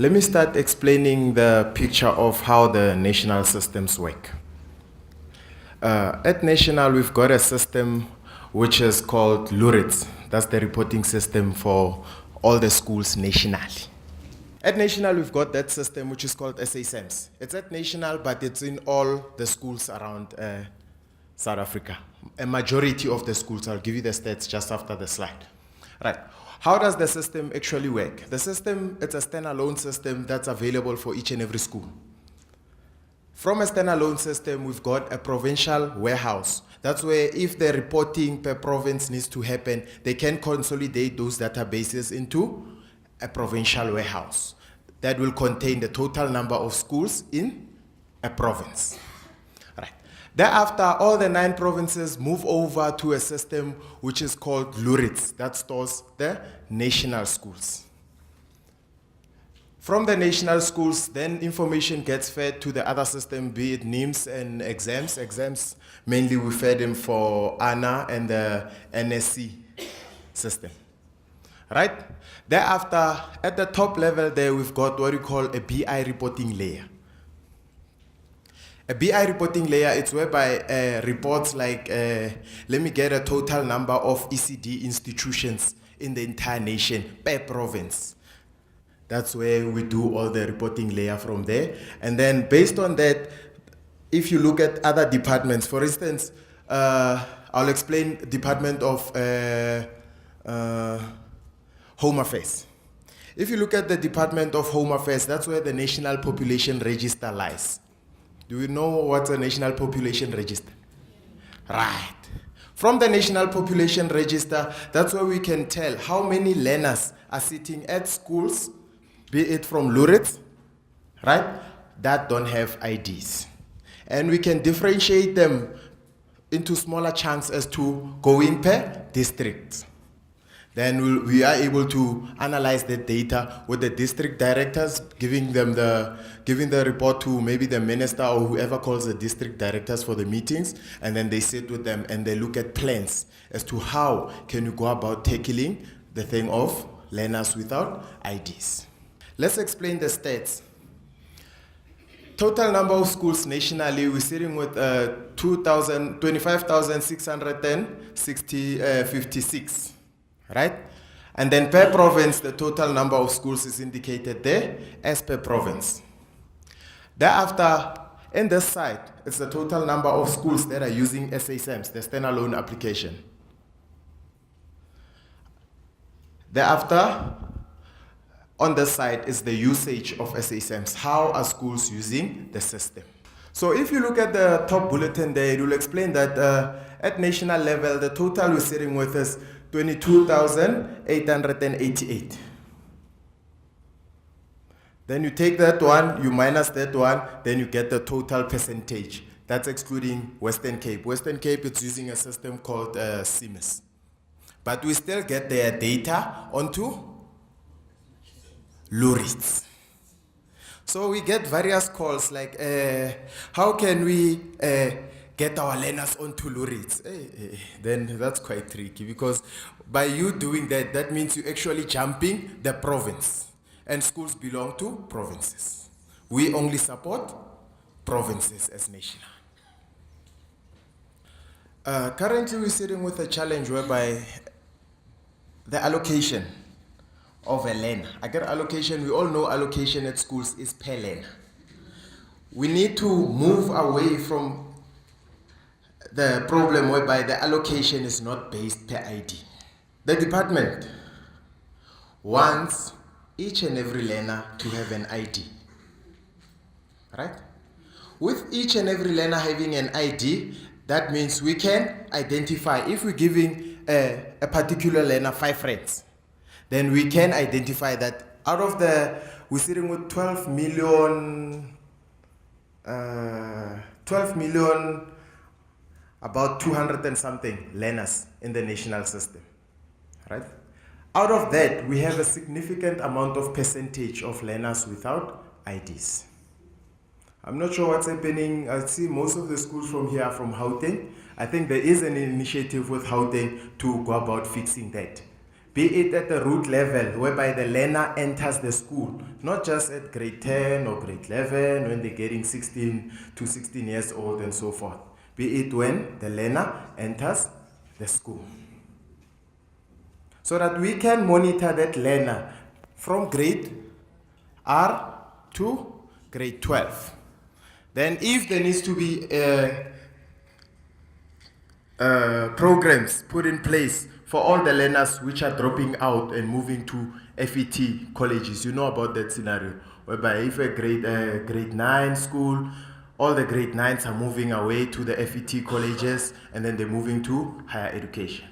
Let me start explaining the picture of how the national systems work. At national, we've got a system which is called LURITS. That's the reporting system for all the schools nationally. At national, we've got that system which is called SASEMS. It's at national, but it's in all the schools around South Africa. A majority of the schools, I'll give you the stats just after the slide. Right. How does the system actually work? The system, it's a standalone system that's available for each and every school. From a standalone system, we've got a provincial warehouse. That's where if the reporting per province needs to happen, they can consolidate those databases into a provincial warehouse that will contain the total number of schools in a province. Right. Thereafter, all the 9 provinces move over to a system which is called LURITS, that stores the national schools. From the national schools, then information gets fed to the other system, be it NIMS and exams. Exams, mainly we fed them for ANA and the NSC system. Right? Thereafter, at the top level there, we've got what we call a BI reporting layer. A BI reporting layer, it's whereby reports like, let me get a total number of ECD institutions in the entire nation per province. That's where we do all the reporting layer from there. And then based on that, if you look at other departments, for instance, I'll explain Department of Home Affairs. If you look at the Department of Home Affairs, that's where the National Population Register lies. Do you know what's a National Population Register? Right. From the National Population Register, that's where we can tell how many learners are sitting at schools, be it from LURITS, right, that don't have IDs. And we can differentiate them into smaller chunks as to going per district. Then we are able to analyze the data with the district directors, giving the report to maybe the minister or whoever calls the district directors for the meetings, and then they sit with them and they look at plans as to how can you go about tackling the thing of learners without IDs. Let's explain the stats. Total number of schools nationally, we're sitting with 25,656, right? And then per province, the total number of schools is indicated there as per province. Thereafter, in this side, it's the total number of schools that are using SASEMS, the standalone application. Thereafter, on the side is the usage of SASEMS. How are schools using the system? So if you look at the top bulletin there, it will explain that at national level, the total we're sitting with is 22,888. Then you take that one, you minus that one, then you get the total percentage. That's excluding Western Cape. Western Cape, it's using a system called CIMIS. But we still get their data onto LURITS. So we get various calls like, how can we get our learners onto LURITS? Then that's quite tricky, because by you doing that, that means you're actually jumping the province. And schools belong to provinces. We only support provinces as national. Currently we're sitting with a challenge whereby the allocation of a learner. I get allocation, we all know allocation at schools is per learner. We need to move away from the problem whereby the allocation is not based per ID. The department wants each and every learner to have an ID, right? With each and every learner having an ID, that means we can identify, if we're giving a particular learner 5 friends, then we can identify that out of we're sitting with 12 million, about 200 and something learners in the national system, right? Out of that, we have a significant amount of percentage of learners without IDs. I'm not sure what's happening. I see most of the schools from here are from Gauteng. I think there is an initiative with Gauteng to go about fixing that. be it at the root level, whereby the learner enters the school, not just at grade 10 or grade 11 when they're getting 16 to 16 years old and so forth. Be it when the learner enters the school. So that we can monitor that learner from grade R to grade 12. Then if there needs to be programs put in place for all the learners which are dropping out and moving to FET colleges. You know about that scenario, whereby if a grade 9 school, all the grade 9s are moving away to the FET colleges and then they're moving to higher education.